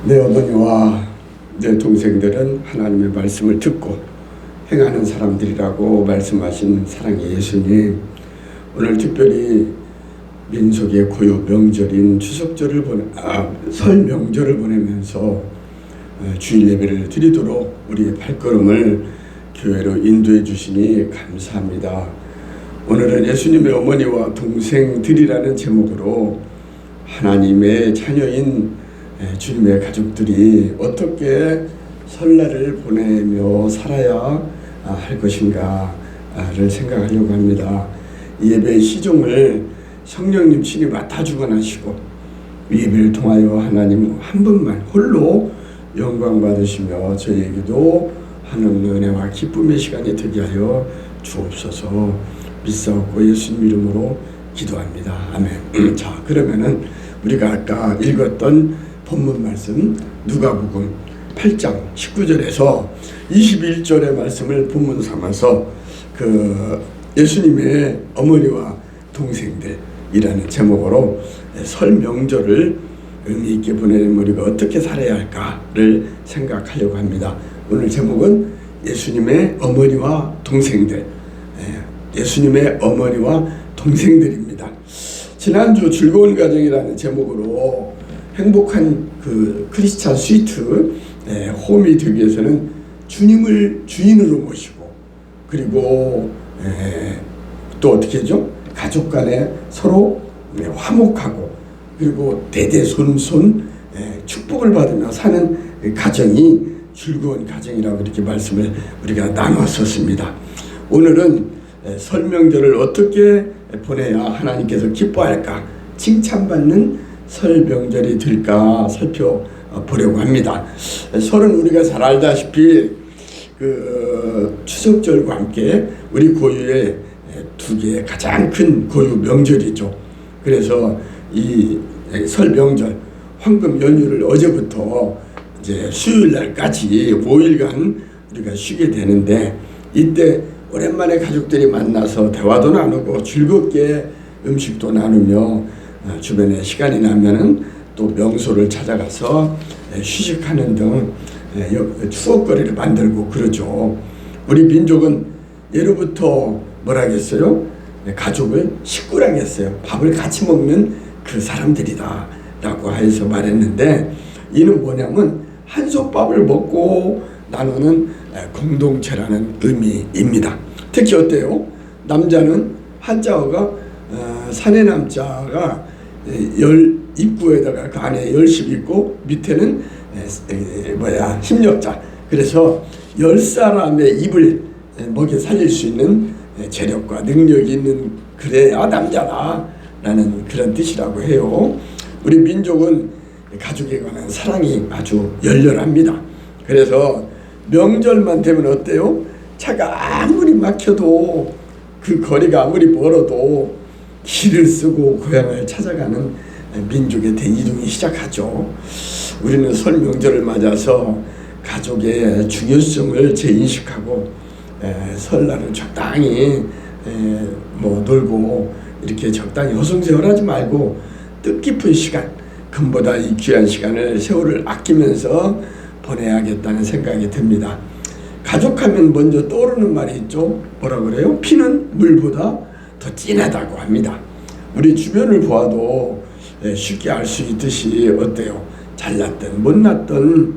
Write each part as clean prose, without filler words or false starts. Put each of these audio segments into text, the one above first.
내 어머니와 내 동생들은 하나님의 말씀을 듣고 행하는 사람들이라고 말씀하신 사랑의 예수님, 오늘 특별히 민속의 고유 명절인 추석절을 설 명절을 보내면서 주일 예배를 드리도록 우리의 발걸음을 교회로 인도해 주시니 감사합니다. 오늘은 예수님의 어머니와 동생들이라는 제목으로 하나님의 자녀인 주님의 가족들이 어떻게 설날을 보내며 살아야 할 것인가를 생각하려고 합니다. 이 예배의 시종을 성령님 친히 맡아 주관하시고 예배를 통하여 하나님 한 분만 홀로 영광 받으시며 저희에게도 하나님의 은혜와 기쁨의 시간이 되게 하여 주옵소서. 믿사옵고 예수님 이름으로 기도합니다. 아멘. 자, 그러면은 우리가 아까 읽었던 본문 말씀 누가복음 8장 19절에서 21절의 말씀을 본문 삼아서 그 예수님의 어머니와 동생들이라는 제목으로 설 명절을 의미 있게 보내는 우리가 어떻게 살아야 할까를 생각하려고 합니다. 오늘 제목은 예수님의 어머니와 동생들, 예수님의 어머니와 동생들입니다. 지난주 즐거운 가정이라는 제목으로 행복한 그 크리스찬 스위트 홈이 되기 위해서는 주님을 주인으로 모시고 그리고 또 어떻게 하죠? 가족 간에 서로 화목하고 그리고 대대손손 축복을 받으며 사는 가정이 즐거운 가정이라고 이렇게 말씀을 우리가 나눴었습니다. 오늘은 설 명절을 어떻게 보내야 하나님께서 기뻐할까, 칭찬받는 설 명절이 될까 살펴보려고 합니다. 설은 우리가 잘 알다시피 그 추석절과 함께 우리 고유의 두 개의 가장 큰 고유 명절이죠. 그래서 이 설 명절 황금 연휴를 어제부터 이제 수요일 날까지 5일간 우리가 쉬게 되는데, 이때 오랜만에 가족들이 만나서 대화도 나누고 즐겁게 음식도 나누며 주변에 시간이 나면은 또 명소를 찾아가서 휴식하는 등 추억거리를 만들고 그러죠. 우리 민족은 예로부터 뭐라겠어요? 가족을 식구라고 했어요. 밥을 같이 먹는 그 사람들이다 라고 해서 말했는데, 이는 뭐냐면 한솥밥을 먹고 나누는 공동체라는 의미입니다. 특히 어때요? 남자는 한자어가 산의 남자가 입구에다가 그 안에 열심 있고 밑에는 힘력자. 그래서 10사람의 입을 먹여 살릴 수 있는 재력과 능력이 있는, 그래야 남자다라는 그런 뜻이라고 해요. 우리 민족은 가족에 관한 사랑이 아주 열렬합니다. 그래서 명절만 되면 어때요? 차가 아무리 막혀도 그 거리가 아무리 멀어도 길을 쓰고 고향을 찾아가는 민족의 대이동이 시작하죠. 우리는 설 명절을 맞아서 가족의 중요성을 재인식하고 설날은 적당히 놀고 이렇게 적당히 허송세월하지 말고 뜻깊은 시간, 금보다 이 귀한 시간을 세월을 아끼면서 보내야겠다는 생각이 듭니다. 가족하면 먼저 떠오르는 말이 있죠. 뭐라 그래요? 피는 물보다 더 진하다고 합니다. 우리 주변을 보아도 쉽게 알 수 있듯이 어때요? 잘났든 못났든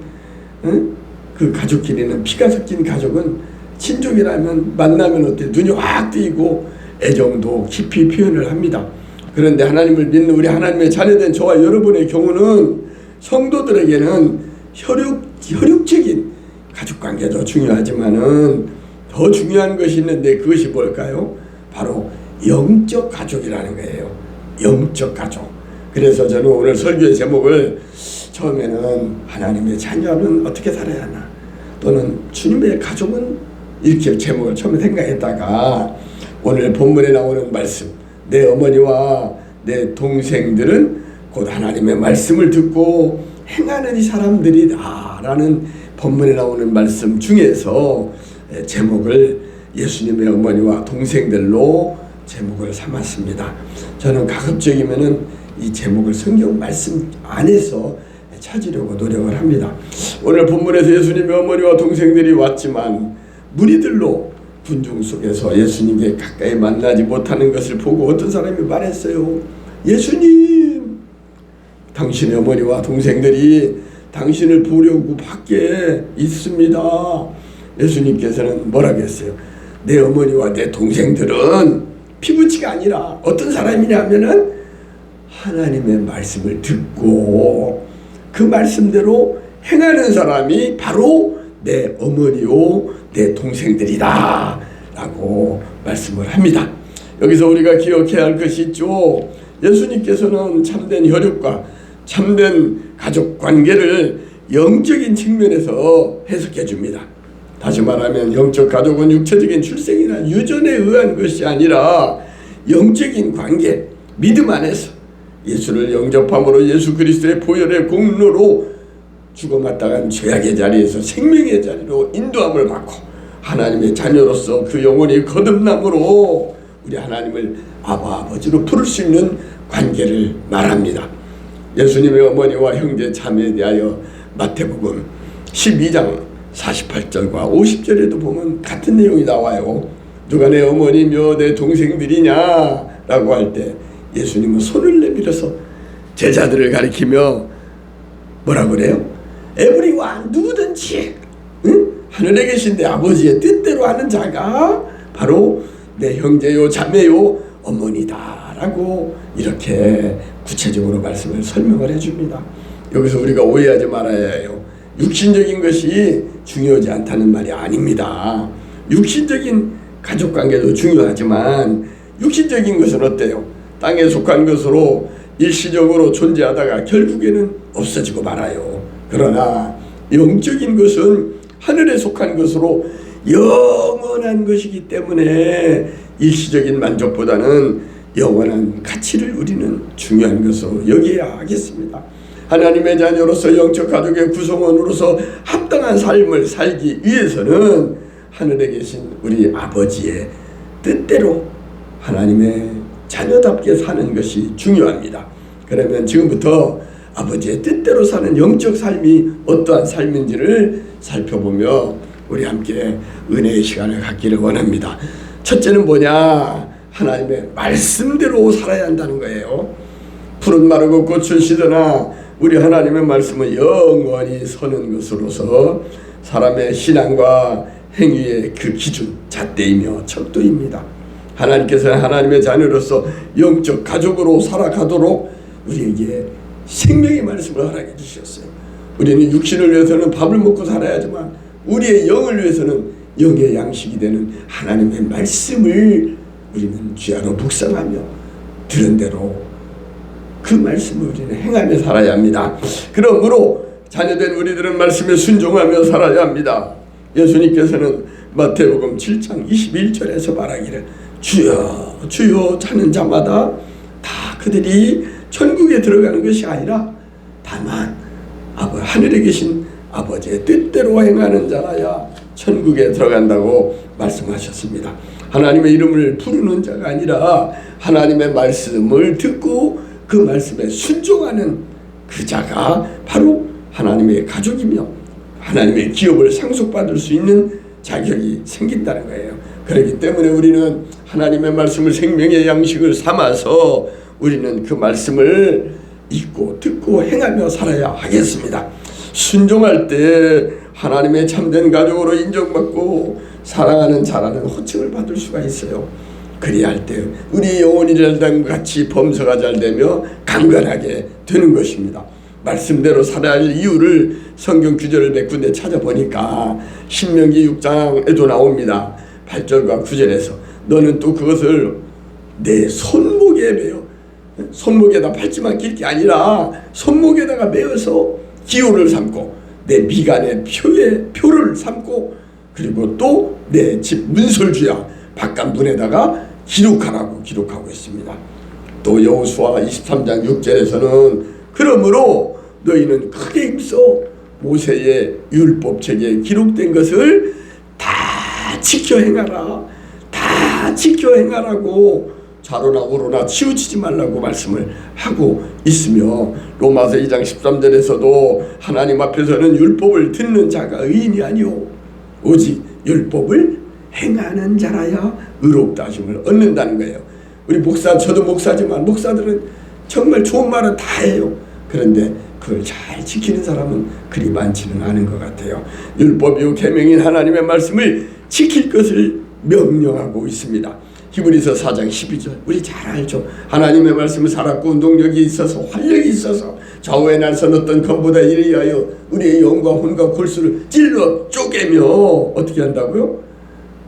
그 가족끼리는 피가 섞인 가족은 친족이라면 만나면 어때? 눈이 확 뜨이고 애정도 깊이 표현을 합니다. 그런데 하나님을 믿는 우리 하나님의 자녀된 저와 여러분의 경우는 성도들에게는 혈육적인 가족관계도 중요하지만은 더 중요한 것이 있는데, 그것이 뭘까요? 바로 영적 가족이라는 거예요. 영적 가족. 그래서 저는 오늘 설교의 제목을 처음에는 하나님의 자녀는 어떻게 살아야 하나, 또는 주님의 가족은, 이렇게 제목을 처음에 생각했다가 오늘 본문에 나오는 말씀, 내 어머니와 내 동생들은 곧 하나님의 말씀을 듣고 행하는 이 사람들이다 라는 본문에 나오는 말씀 중에서 제목을 예수님의 어머니와 동생들로 제목을 삼았습니다. 저는 가급적이면은 이 제목을 성경 말씀 안에서 찾으려고 노력을 합니다. 오늘 본문에서 예수님의 어머니와 동생들이 왔지만 무리들로 군중 속에서 예수님께 가까이 만나지 못하는 것을 보고 어떤 사람이 말했어요. 예수님, 당신의 어머니와 동생들이 당신을 보려고 밖에 있습니다. 예수님께서는 뭐라고 했어요? 내 어머니와 내 동생들은 피부치가 아니라 어떤 사람이냐 하면은 하나님의 말씀을 듣고 그 말씀대로 행하는 사람이 바로 내 어머니요 내 동생들이다 라고 말씀을 합니다. 여기서 우리가 기억해야 할 것이 있죠. 예수님께서는 참된 혈육과 참된 가족 관계를 영적인 측면에서 해석해 줍니다. 다시 말하면 영적 가족은 육체적인 출생이나 유전에 의한 것이 아니라 영적인 관계, 믿음 안에서 예수를 영접함으로 예수 그리스도의 보혈의 공로로 죽어마땅한 죄악의 자리에서 생명의 자리로 인도함을 받고 하나님의 자녀로서 그 영혼이 거듭남으로 우리 하나님을 아버지로 부를 수 있는 관계를 말합니다. 예수님의 어머니와 형제 자매에 대하여 마태복음 12장 48절과 50절에도 보면 같은 내용이 나와요. 누가 내 어머니며 내 동생들이냐 라고 할 때 예수님은 손을 내밀어서 제자들을 가리키며 뭐라고 그래요? 에브리원, 누구든지 하늘에 계신 내 아버지의 뜻대로 하는 자가 바로 내 형제요 자매요 어머니다 라고 이렇게 구체적으로 말씀을 설명을 해줍니다. 여기서 우리가 오해하지 말아야 해요. 육신적인 것이 중요하지 않다는 말이 아닙니다. 육신적인 가족관계도 중요하지만 육신적인 것은 어때요? 땅에 속한 것으로 일시적으로 존재하다가 결국에는 없어지고 말아요. 그러나 영적인 것은 하늘에 속한 것으로 영원한 것이기 때문에 일시적인 만족보다는 영원한 가치를 우리는 중요한 것으로 여겨야 하겠습니다. 하나님의 자녀로서 영적 가족의 구성원으로서 합당한 삶을 살기 위해서는 하늘에 계신 우리 아버지의 뜻대로 하나님의 자녀답게 사는 것이 중요합니다. 그러면 지금부터 아버지의 뜻대로 사는 영적 삶이 어떠한 삶인지를 살펴보며 우리 함께 은혜의 시간을 갖기를 원합니다. 첫째는 뭐냐? 하나님의 말씀대로 살아야 한다는 거예요. 푸른 마르고 꽃은 시드나 우리 하나님의 말씀은 영원히 서는 것으로서 사람의 신앙과 행위의 그 기준, 잣대이며 척도입니다. 하나님께서는 하나님의 자녀로서 영적 가족으로 살아가도록 우리에게 생명의 말씀을 허락해 주셨어요. 우리는 육신을 위해서는 밥을 먹고 살아야지만 우리의 영을 위해서는 영의 양식이 되는 하나님의 말씀을 우리는 귀하로 묵상하며 들은 대로 그 말씀을 우리는 행하며 살아야 합니다. 그러므로 자녀된 우리들은 말씀에 순종하며 살아야 합니다. 예수님께서는 마태복음 7장 21절에서 말하기를 주여 주여 하는 자마다 다 그들이 천국에 들어가는 것이 아니라 다만 하늘에 계신 아버지의 뜻대로 행하는 자라야 천국에 들어간다고 말씀하셨습니다. 하나님의 이름을 부르는 자가 아니라 하나님의 말씀을 듣고 그 말씀에 순종하는 그 자가 바로 하나님의 가족이며 하나님의 기업을 상속받을 수 있는 자격이 생긴다는 거예요. 그렇기 때문에 우리는 하나님의 말씀을 생명의 양식을 삼아서 우리는 그 말씀을 읽고 듣고 행하며 살아야 하겠습니다. 순종할 때 하나님의 참된 가족으로 인정받고 사랑하는 자라는 호칭을 받을 수가 있어요. 그리할 때 우리 영혼이 잘 같이 범사가 잘 되며 강건하게 되는 것입니다. 말씀대로 살아야 할 이유를 성경 규절을 몇 군데 찾아보니까 신명기 6장에도 나옵니다. 8절과 9절에서 너는 또 그것을 내 손목에 매어 손목에다 팔찌만 낄 게 아니라 손목에다가 매어서 기호를 삼고 내 미간의 표를 삼고 그리고 또 내 집 문설주야 바깥 문에다가 기록하라고 기록하고 있습니다. 또 여호수아 23장 6절에서는 그러므로 너희는 크게 힘써 모세의 율법책에 기록된 것을 다 지켜 행하라. 다 지켜 행하라고 좌로나 우로나 치우치지 말라고 말씀을 하고 있으며, 로마서 2장 13절에서도 하나님 앞에서는 율법을 듣는 자가 의인이 아니오 오직 율법을 행하는 자라야 의롭다 하심을 얻는다는 거예요. 우리 목사, 저도 목사지만 목사들은 정말 좋은 말은 다 해요. 그런데 그걸 잘 지키는 사람은 그리 많지는 않은 것 같아요. 율법이요 계명인 하나님의 말씀을 지킬 것을 명령하고 있습니다. 히브리서 4장 12절 우리 잘 알죠. 하나님의 말씀은 살았고 운동력이 있어서 활력이 있어서 좌우에 날선 어떤 검보다 이리하여 우리의 영과 혼과 골수를 찔러 쪼개며 어떻게 한다고요?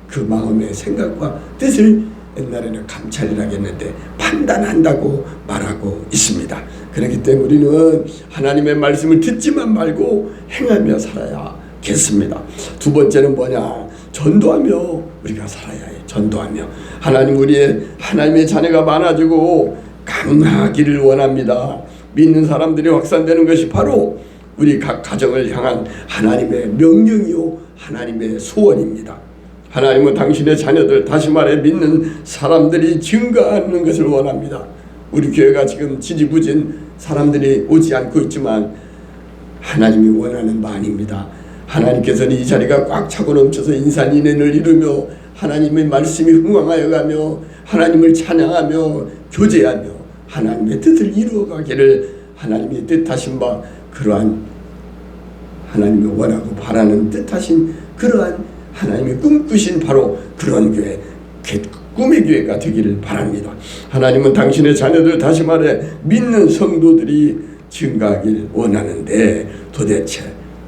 그 마음의 생각과 뜻을 옛날에는 감찰이라 했는데 판단한다고 말하고 있습니다. 그렇기 때문에 우리는 하나님의 말씀을 듣지만 말고 행하며 살아야겠습니다. 두 번째는 뭐냐? 전도하며 우리가 살아야 해요. 전도하며 하나님의 자녀가 많아지고 강하기를 원합니다. 믿는 사람들이 확산되는 것이 바로 우리 각 가정을 향한 하나님의 명령이요 하나님의 소원입니다. 하나님은 당신의 자녀들, 다시 말해 믿는 사람들이 증가하는 것을 원합니다. 우리 교회가 지금 지지부진 사람들이 오지 않고 있지만 하나님이 원하는 바 아닙니다. 하나님께서는 이 자리가 꽉 차고 넘쳐서 인산인해를 이루며 하나님의 말씀이 흥왕하여 가며 하나님을 찬양하며 교제하며 하나님의 뜻을 이루어가기를 하나님이 뜻하신 바, 그러한 하나님이 원하고 바라는 뜻하신 그러한 하나님이 꿈꾸신 바로 그런 교회, 꿈의 교회가 되기를 바랍니다. 하나님은 당신의 자녀들, 다시 말해 믿는 성도들이 증가하길 원하는데 도대체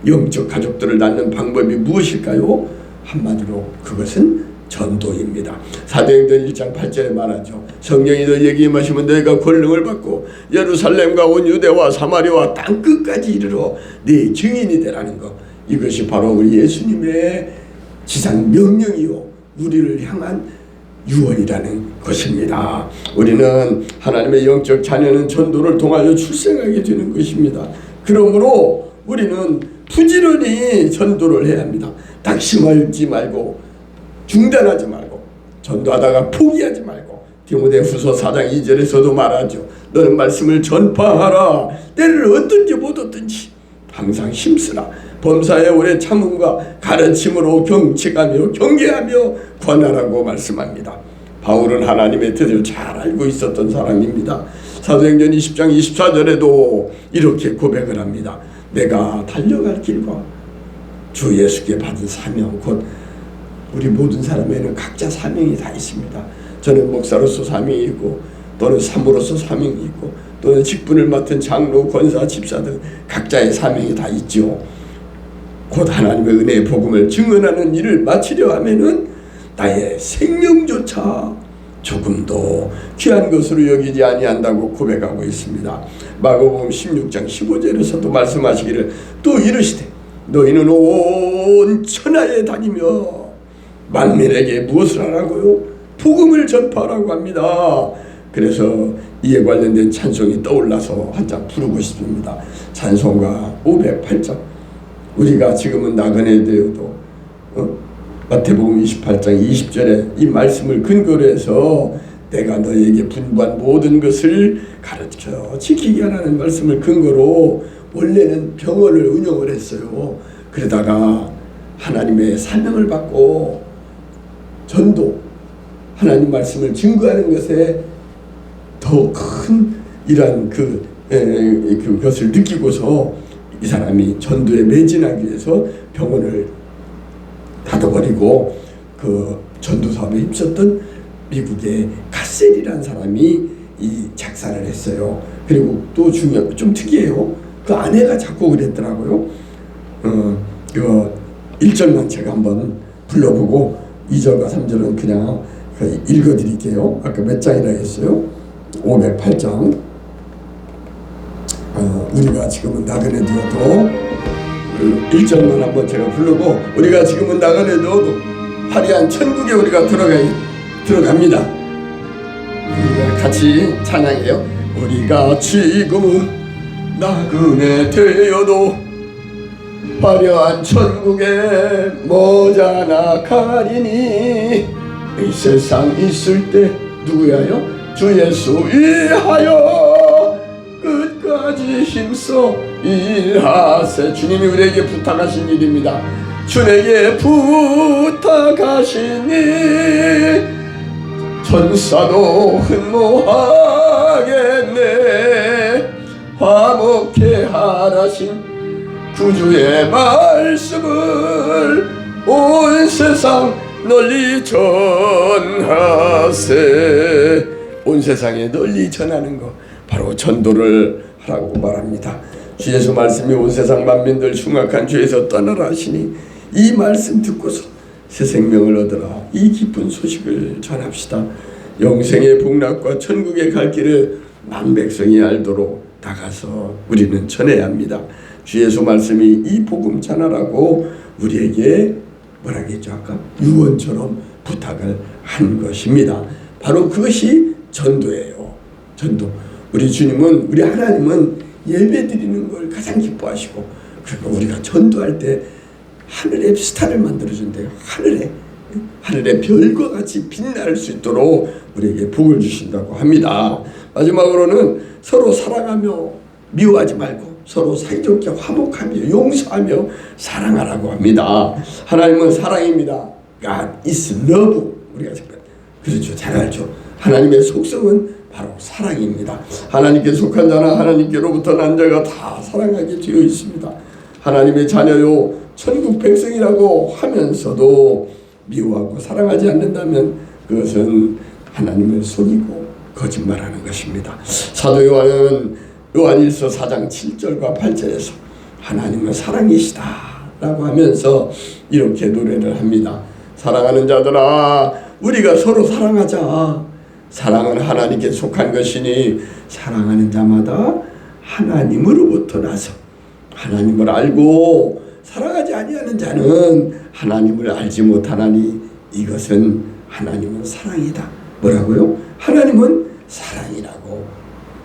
영적 가족들을 낳는 방법이 무엇일까요? 한마디로 그것은 전도입니다. 사도행전 1장 8절에 말하죠. 성령이 너희에게 임하시면 너희가 권능을 받고 예루살렘과 온 유대와 사마리아와 땅끝까지 이르러 네 증인이 되라는 것. 이것이 바로 우리 예수님의 지상 명령이요 우리를 향한 유언이라는 것입니다. 우리는 하나님의 영적 자녀는 전도를 통하여 출생하게 되는 것입니다. 그러므로 우리는 부지런히 전도를 해야 합니다. 낙심하지 말고 중단하지 말고 전도하다가 포기하지 말고, 디모데후서 4장 2절에서도 말하죠. 너는 말씀을 전파하라. 때를 얻든지 못 얻든지 항상 힘쓰라. 범사에 오래 참음과 가르침으로 경책하며 경계하며 권하라고 말씀합니다. 바울은 하나님의 뜻을 잘 알고 있었던 사람입니다. 사도행전 20장 24절에도 이렇게 고백을 합니다. 내가 달려갈 길과 주 예수께 받은 사명, 곧 우리 모든 사람에는 각자 사명이 다 있습니다. 저는 목사로서 사명이 있고, 또는 사모로서 사명이 있고, 또는 직분을 맡은 장로, 권사, 집사 등 각자의 사명이 다 있죠. 곧 하나님의 은혜의 복음을 증언하는 일을 마치려 하면은 나의 생명조차 조금도 귀한 것으로 여기지 아니한다고 고백하고 있습니다. 마가복음 16장 15절에서도 말씀하시기를 또 이르시되 너희는 온 천하에 다니며 만민에게 무엇을 하라고요? 복음을 전파하라고 합니다. 그래서 이에 관련된 찬송이 떠올라서 한 장 부르고 싶습니다. 찬송가 508장. 우리가 지금은 나그네 되어도 마태복음 28장 20절에 이 말씀을 근거로 해서 내가 너에게 분부한 모든 것을 가르쳐 지키게 하라는 말씀을 근거로 원래는 병원을 운영을 했어요. 그러다가 하나님의 사명을 받고 전도, 하나님 말씀을 증거하는 것에 더 큰 이러한 그것을 느끼고서 이 사람이 전도에 매진하기 위해서 병원을 닫아버리고 그 전도 사업에 힘썼던 미국의 가셀이라는 사람이 이 작사를 했어요. 그리고 또 좀 특이해요. 그 아내가 작곡을 했더라고요. 그 1절만 제가 한번 불러보고 2절과 3절은 그냥 읽어드릴게요. 아까 몇 장이라 했어요? 508장. 우리가 지금은 나그네 되어도 1절만 한번 제가 부르고, 우리가 지금은 나그네 되어도 화려한 천국에 우리가 들어갑니다. 우리가 같이 찬양해요. 우리가 지금은 나그네 되어도 화려한 천국에 머지않아 가리니 이 세상 있을 때 누구야요? 주 예수 위하여 끝까지 힘써 일하세. 주님이 우리에게 부탁하신 일입니다. 주에게 부탁하시니 천사도 흠모하겠네. 화목해 하라신 구주의 말씀을 온 세상 널리 전하세. 온 세상에 널리 전하는 것, 바로 전도를 하라고 말합니다. 주 예수 말씀이 온 세상 만민들 흉악한 죄에서 떠나라 하시니 이 말씀 듣고서 새 생명을 얻으라. 이 기쁜 소식을 전합시다. 영생의 복락과 천국의 갈 길을 만백성이 알도록 나가서 우리는 전해야 합니다. 주 예수 말씀이 이 복음 전하라고 우리에게 뭐라겠죠? 아까 유언처럼 부탁을 한 것입니다. 바로 그것이 전도예요. 전도. 우리 주님은, 우리 하나님은 예배 드리는 걸 가장 기뻐하시고, 그러니까 우리가 전도할 때 하늘의 스타를 만들어준대요. 하늘의 별과 같이 빛날 수 있도록 우리에게 복을 주신다고 합니다. 마지막으로는 서로 사랑하며 미워하지 말고 서로 사이좋게 화목하며 용서하며 사랑하라고 합니다. 하나님은 사랑입니다. God is love. 우리가 그렇죠. 잘 알죠. 하나님의 속성은 바로 사랑입니다. 하나님께 속한 자나 하나님께로부터 난 자가 다 사랑하게 되어 있습니다. 하나님의 자녀요 천국 백성이라고 하면서도 미워하고 사랑하지 않는다면 그것은 하나님을 속이고 거짓말하는 것입니다. 사도 요한은 요한일서 4장 7절과 8절에서 하나님은 사랑이시다 라고 하면서 이렇게 노래를 합니다. 사랑하는 자들아, 우리가 서로 사랑하자. 사랑은 하나님께 속한 것이니 사랑하는 자마다 하나님으로부터 나서 하나님을 알고 사랑하지 아니하는 자는 하나님을 알지 못하나니 이것은 하나님은 사랑이다. 뭐라고요? 하나님은 사랑이라고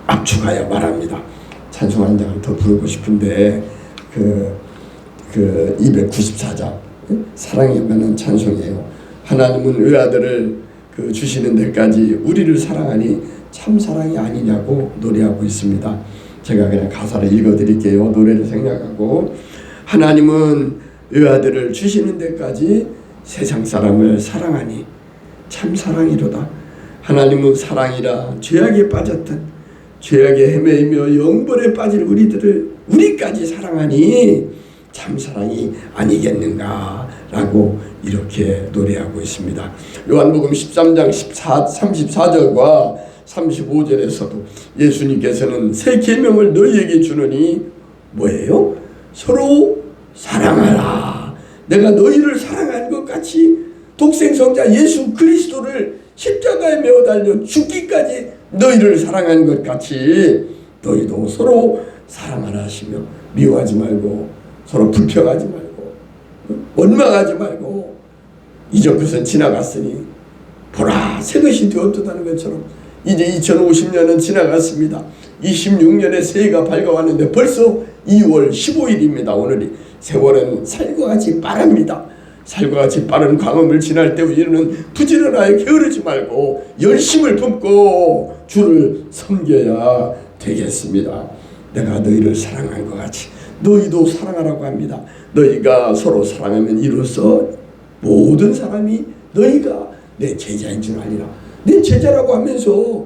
압축하여 말합니다. 찬송 한 장을 더 부르고 싶은데 그 294장 사랑에 관한 찬송이에요. 하나님은 외아들을 주시는 데까지 우리를 사랑하니 참 사랑이 아니냐고 노래하고 있습니다. 제가 그냥 가사를 읽어드릴게요. 노래를 생략하고, 하나님은 외아들을 주시는 데까지 세상 사람을 사랑하니 참 사랑이로다. 하나님은 사랑이라 죄악에 빠졌던 죄악에 헤매이며 영벌에 빠질 우리까지 사랑하니 참 사랑이 아니겠는가 라고 이렇게 노래하고 있습니다. 요한복음 13장 34절과 35절에서도 예수님께서는 새 계명을 너희에게 주노니 뭐예요? 서로 사랑하라. 내가 너희를 사랑한 것 같이 독생성자 예수 그리스도를 십자가에 매어 달려 죽기까지 너희를 사랑한 것 같이 너희도 서로 사랑하라 하시며 미워하지 말고 서로 불평하지 말고 원망하지 말고 이전 것은 지나갔으니 보라 새 것이 되었다는 것처럼 이제 2050년은 지나갔습니다. 26년의 새해가 밝아왔는데 벌써 2월 15일입니다. 오늘이. 세월은 살과 같이 빠릅니다. 살과 같이 빠른 광음을 지날 때 우리는 부지런하게 게으르지 말고 열심을 품고 주를 섬겨야 되겠습니다. 내가 너희를 사랑한 것 같이 너희도 사랑하라고 합니다. 너희가 서로 사랑하면 이로써 모든 사람이 너희가 내 제자인 줄 알리라. 내 제자라고 하면서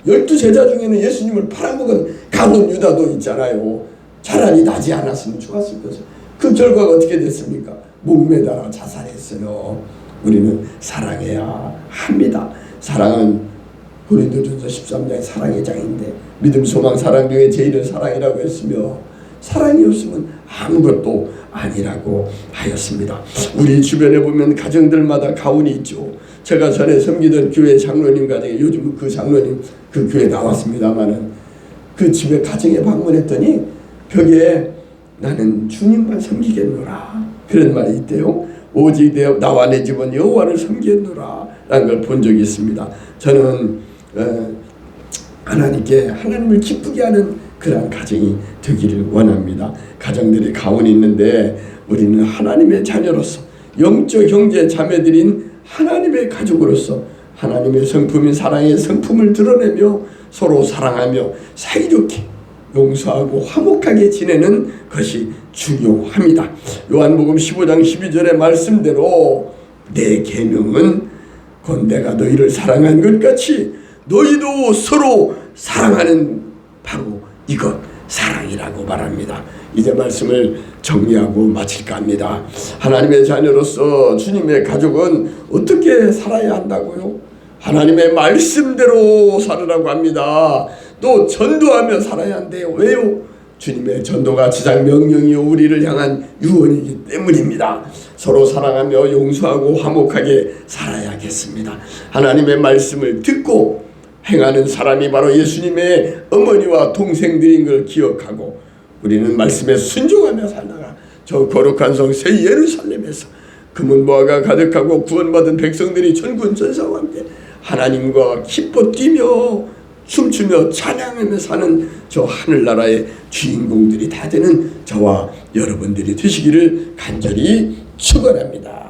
12제자 중에는 예수님을 팔아먹은 가룟 유다도 있잖아요. 차라리 나지 않았으면 좋았을 것을. 그 결과가 어떻게 됐습니까? 목매달아 자살했어요. 우리는 사랑해야 합니다. 사랑은 고린도전서 13장의 사랑의 장인데 믿음, 소망, 사랑 중에 제일은 사랑이라고 했으며 사랑이 없으면 아무것도 아니라고 하였습니다. 우리 주변에 보면 가정들마다 가훈이 있죠. 제가 전에 섬기던 교회 장로님 가정에 요즘 그 장로님 그 교회 나왔습니다마는 그 집에 가정에 방문했더니 벽에 나는 주님만 섬기겠노라 그런 말이 있대요. 오직 나와 내 집은 여호와를 섬기겠노라 라는 걸 본 적이 있습니다. 저는 하나님을 기쁘게 하는 그러한 가정이 되기를 원합니다. 가정들이 가훈이 있는데 우리는 하나님의 자녀로서 영적 형제 자매들인 하나님의 가족으로서 하나님의 성품인 사랑의 성품을 드러내며 서로 사랑하며 사이좋게 용서하고 화목하게 지내는 것이 중요합니다. 요한복음 15장 12절의 말씀대로 내 계명은 곧 내가 너희를 사랑한 것 같이 너희도 서로 사랑하는 바로 이것 사랑이라고 말합니다. 이제 말씀을 정리하고 마칠까 합니다. 하나님의 자녀로서 주님의 가족은 어떻게 살아야 한다고요? 하나님의 말씀대로 살으라고 합니다. 또 전도하며 살아야 한대요. 왜요? 주님의 전도가 지상 명령이요 우리를 향한 유언이기 때문입니다. 서로 사랑하며 용서하고 화목하게 살아야겠습니다. 하나님의 말씀을 듣고 행하는 사람이 바로 예수님의 어머니와 동생들인 걸 기억하고 우리는 말씀에 순종하며 살다가 저 거룩한 성 새 예루살렘에서 금은보화가 가득하고 구원받은 백성들이 천군 천사와 함께 하나님과 기뻐 뛰며 춤추며 찬양하며 사는 저 하늘나라의 주인공들이 다 되는 저와 여러분들이 되시기를 간절히 축원합니다.